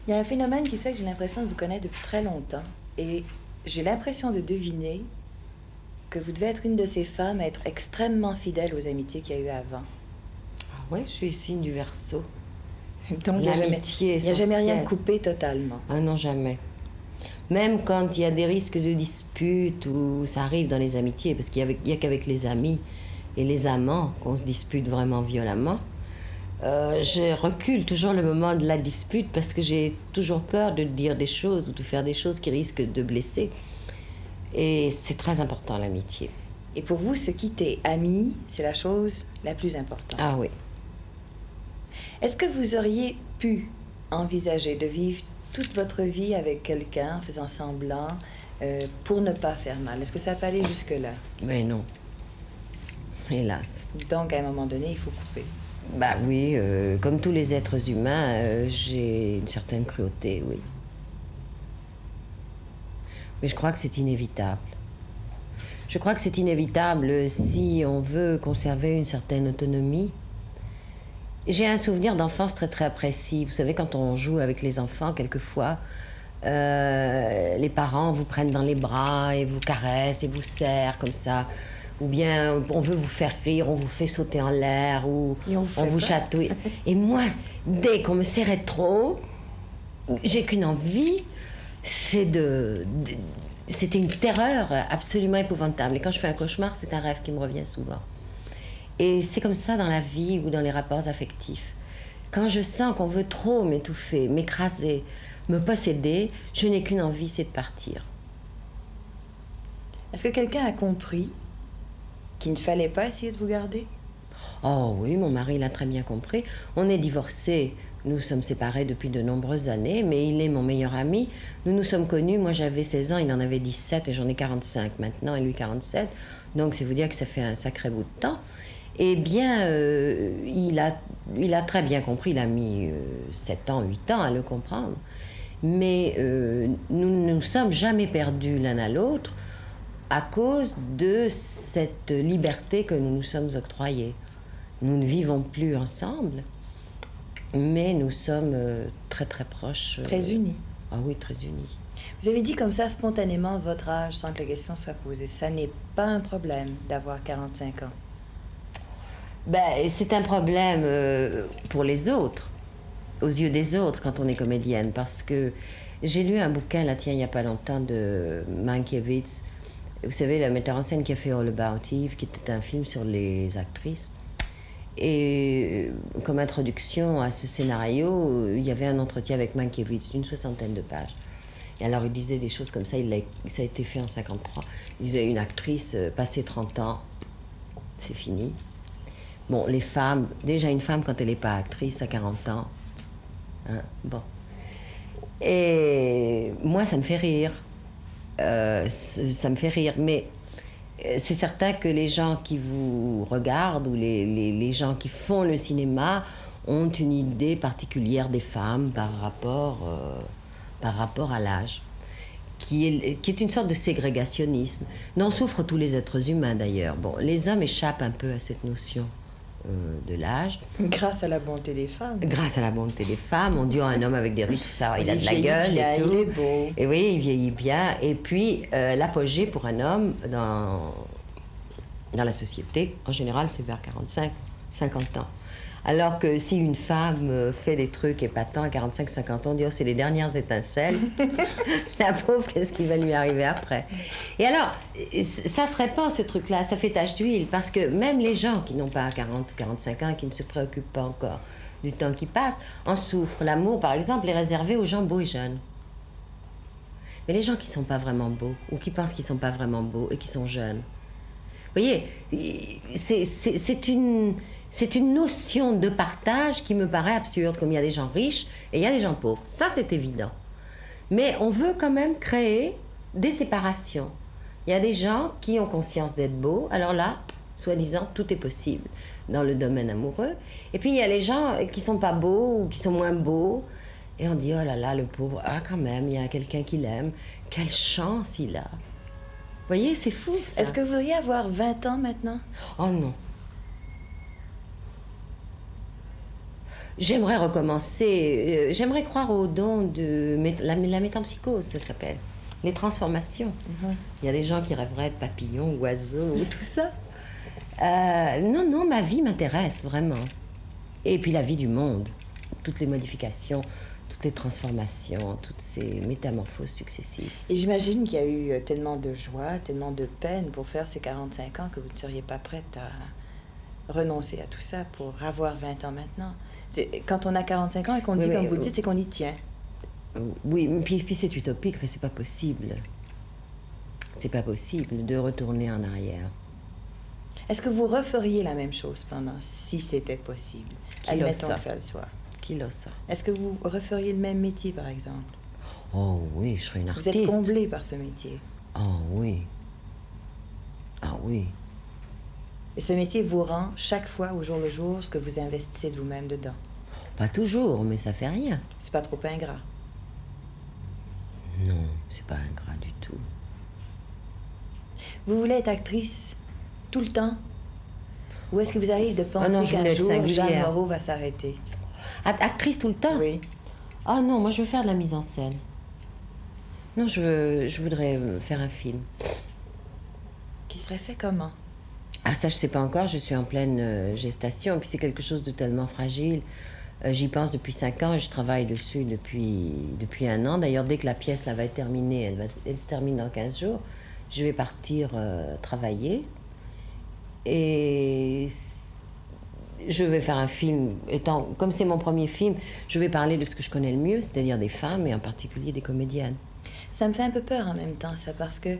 Il y a un phénomène qui fait que j'ai l'impression de vous connaître depuis très longtemps. Et j'ai l'impression de deviner que vous devez être une de ces femmes à être extrêmement fidèle aux amitiés qu'il y a eu avant. Ah ouais, je suis signe du Verseau. Donc, L'amitié il n'y a jamais rien de essentielle. coupé totalement. Ah non, jamais. Même quand il y a des risques de dispute ou ça arrive dans les amitiés, parce qu'il y a qu'avec les amis et les amants qu'on se dispute vraiment violemment, je recule toujours le moment de la dispute parce que j'ai toujours peur de dire des choses ou de faire des choses qui risquent de blesser. Et c'est très important, l'amitié. Et pour vous, se quitter amis, c'est la chose la plus importante. Ah oui. Est-ce que vous auriez pu envisager de vivre toute votre vie avec quelqu'un en faisant semblant pour ne pas faire mal? Est-ce que ça peut aller jusque-là? Mais non. Hélas. Donc, à un moment donné, il faut couper. Bah oui, comme tous les êtres humains, j'ai une certaine cruauté, oui. Mais je crois que c'est inévitable. Je crois que c'est inévitable si on veut conserver une certaine autonomie. J'ai un souvenir d'enfance très très précis. Vous savez, quand on joue avec les enfants, quelquefois, les parents vous prennent dans les bras et vous caressent et vous serrent comme ça. Ou bien on veut vous faire rire, on vous fait sauter en l'air, ou on vous chatouille. Et moi, dès qu'on me serrait trop, j'ai qu'une envie, c'était une terreur absolument épouvantable. Et quand je fais un cauchemar, c'est un rêve qui me revient souvent. Et c'est comme ça dans la vie ou dans les rapports affectifs. Quand je sens qu'on veut trop m'étouffer, m'écraser, me posséder, je n'ai qu'une envie, c'est de partir. Est-ce que quelqu'un a compris qu'il ne fallait pas essayer de vous garder? Oh oui, mon mari l'a très bien compris. On est divorcés. Nous sommes séparés depuis de nombreuses années, mais il est mon meilleur ami. Nous nous sommes connus, moi j'avais 16 ans, il en avait 17 et j'en ai 45 maintenant, et lui 47. Donc c'est vous dire que ça fait un sacré bout de temps. Eh bien, il a très bien compris, il a mis 7 ans, 8 ans à le comprendre. Mais nous ne nous sommes jamais perdus l'un à l'autre à cause de cette liberté que nous nous sommes octroyée. Nous ne vivons plus ensemble, mais nous sommes très très proches. Très unis. Ah oui, très unis. Vous avez dit comme ça spontanément votre âge sans que la question soit posée. Ça n'est pas un problème d'avoir 45 ans. Ben, c'est un problème pour les autres, aux yeux des autres quand on est comédienne, parce que j'ai lu un bouquin, là, tiens, il n'y a pas longtemps, de Mankiewicz. Vous savez, le metteur en scène qui a fait All About Eve, qui était un film sur les actrices. Et comme introduction à ce scénario, il y avait un entretien avec Mankiewicz d'une 60aine de pages. Et alors il disait des choses comme ça, ça a été fait en 53. Il disait, une actrice, passé 30 ans, c'est fini. Bon, les femmes, déjà une femme quand elle n'est pas actrice à 40 ans, hein, bon. Et moi, ça me fait rire. Ça me fait rire, mais c'est certain que les gens qui vous regardent ou les gens qui font le cinéma ont une idée particulière des femmes par rapport à l'âge, qui est une sorte de ségrégationnisme, dont souffrent tous les êtres humains d'ailleurs. Bon, les hommes échappent un peu à cette notion de l'âge. Grâce à la bonté des femmes. Grâce à la bonté des femmes, on dit un homme avec des rides, tout ça, il a de la vieillit gueule bien, et tout. il est beau. Et oui, il vieillit bien. Et puis, l'apogée pour un homme dans la société, en général, c'est vers 45, 50 ans. Alors que si une femme fait des trucs épatants à 45, 50 ans, on dit, oh, c'est les dernières étincelles. La pauvre, qu'est-ce qui va lui arriver après? Et alors, ça se répand, ce truc-là, ça fait tache d'huile, parce que même les gens qui n'ont pas 40 ou 45 ans, qui ne se préoccupent pas encore du temps qui passe, en souffrent. L'amour, par exemple, est réservé aux gens beaux et jeunes. Mais les gens qui ne sont pas vraiment beaux, ou qui pensent qu'ils ne sont pas vraiment beaux et qui sont jeunes, vous voyez, c'est une notion de partage qui me paraît absurde, comme il y a des gens riches et il y a des gens pauvres. Ça, c'est évident. Mais on veut quand même créer des séparations. Il y a des gens qui ont conscience d'être beaux, alors là, soi-disant, tout est possible dans le domaine amoureux. Et puis, il y a les gens qui sont pas beaux ou qui sont moins beaux, et on dit, oh là là, le pauvre, ah quand même, il y a quelqu'un qui l'aime. Quelle chance il a. Vous voyez, c'est fou, ça. Est-ce que vous voudriez avoir 20 ans maintenant? Oh non. J'aimerais recommencer, j'aimerais croire au don de la métempsychose, ça s'appelle. Les transformations. Il y a des gens qui rêveraient de papillons, oiseaux, tout ça. Non, non, ma vie m'intéresse vraiment. Et puis la vie du monde, toutes les modifications, toutes les transformations, toutes ces métamorphoses successives. Et j'imagine qu'il y a eu tellement de joie, tellement de peine pour faire ces 45 ans que vous ne seriez pas prête à renoncer à tout ça pour avoir 20 ans maintenant. Quand on a 45 ans et qu'on dit, comme vous dites, c'est qu'on y tient. Oui, puis c'est utopique, enfin, c'est pas possible. C'est pas possible de retourner en arrière. Est-ce que vous referiez la même chose si c'était possible? Admettons que ça le soit. Qui l'ose ça? Est-ce que vous referiez le même métier, par exemple? Oh oui, je serais une artiste. Vous êtes comblée par ce métier. Oh oui. Ah oui. Et ce métier vous rend, chaque fois, au jour le jour, ce que vous investissez de vous-même dedans. Pas toujours, mais ça fait rien. C'est pas trop ingrat. Non, c'est pas ingrat du tout. Vous voulez être actrice tout le temps? Ou est-ce que vous arrive de penser qu'un jour, Jeanne Moreau va s'arrêter? Actrice tout le temps? Oui. Ah non, moi je veux faire de la mise en scène. Non, je voudrais faire un film. Qui serait fait comment? Ah ça, je sais pas encore, je suis en pleine gestation, puis c'est quelque chose de tellement fragile. J'y pense depuis 5 ans et je travaille dessus depuis 1 an. D'ailleurs, dès que la pièce là, va être terminée, elle se termine dans 15 jours, je vais partir travailler. Et je vais faire un film, comme c'est mon premier film, je vais parler de ce que je connais le mieux, c'est-à-dire des femmes et en particulier des comédiennes. Ça me fait un peu peur en même temps, ça, parce que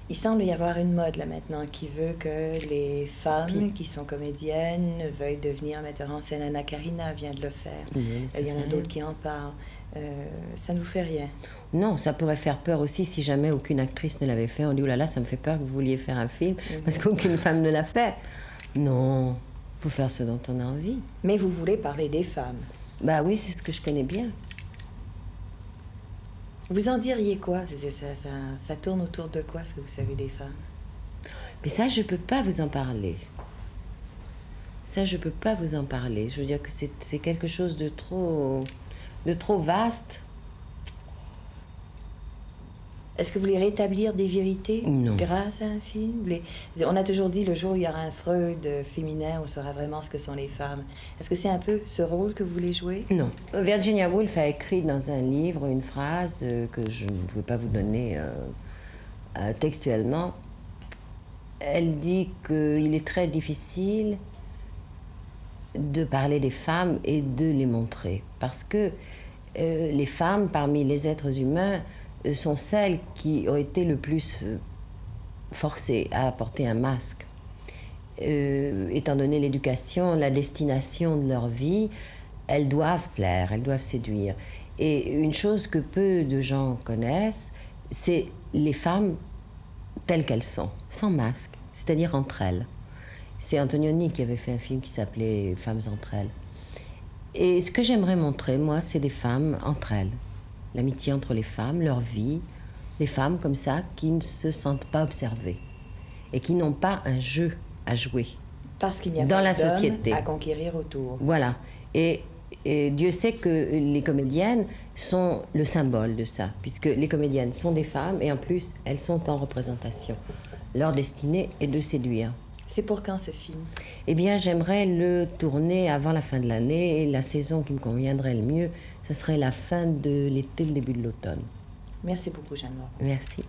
il semble y avoir une mode là maintenant qui veut que les femmes qui sont comédiennes veuillent devenir metteurs en scène. Anna Karina vient de le faire. Oui, il y en a d'autres qui en parlent. Ça ne vous fait rien? Non, ça pourrait faire peur aussi si jamais aucune actrice ne l'avait fait. On dit, oh là là, ça me fait peur que vous vouliez faire un film, parce qu'aucune femme ne l'a fait. Non, faut faire ce dont on a envie. Mais vous voulez parler des femmes? Bah oui, c'est ce que je connais bien. Vous en diriez quoi? Ça tourne autour de quoi, ce que vous savez des femmes? Mais ça, je peux pas vous en parler. Ça, je peux pas vous en parler. Je veux dire que c'est quelque chose de trop vaste. Est-ce que vous voulez rétablir des vérités Non. grâce à un film? On a toujours dit, le jour où il y aura un Freud féminin, on saura vraiment ce que sont les femmes. Est-ce que c'est un peu ce rôle que vous voulez jouer? Non. Virginia Woolf a écrit dans un livre une phrase que je ne pouvais pas vous donner textuellement. Elle dit qu'il est très difficile de parler des femmes et de les montrer. Parce que les femmes, parmi les êtres humains, sont celles qui ont été le plus forcées à porter un masque. Étant donné l'éducation, la destination de leur vie, elles doivent plaire, elles doivent séduire. Et une chose que peu de gens connaissent, c'est les femmes telles qu'elles sont, sans masque, c'est-à-dire entre elles. C'est Antonioni qui avait fait un film qui s'appelait « Femmes entre elles ». Et ce que j'aimerais montrer, moi, c'est des femmes entre elles. L'amitié entre les femmes, leur vie, des femmes comme ça qui ne se sentent pas observées et qui n'ont pas un jeu à jouer. Parce qu'il n'y a dans pas la d'hommes société à conquérir autour. Voilà. Et Dieu sait que les comédiennes sont le symbole de ça, puisque les comédiennes sont des femmes et en plus, elles sont en représentation. Leur destinée est de séduire. C'est pour quand ce film? Eh bien, j'aimerais le tourner avant la fin de l'année et la saison qui me conviendrait le mieux, ce serait la fin de l'été, le début de l'automne. Merci beaucoup, Jeanne Moreau. Merci.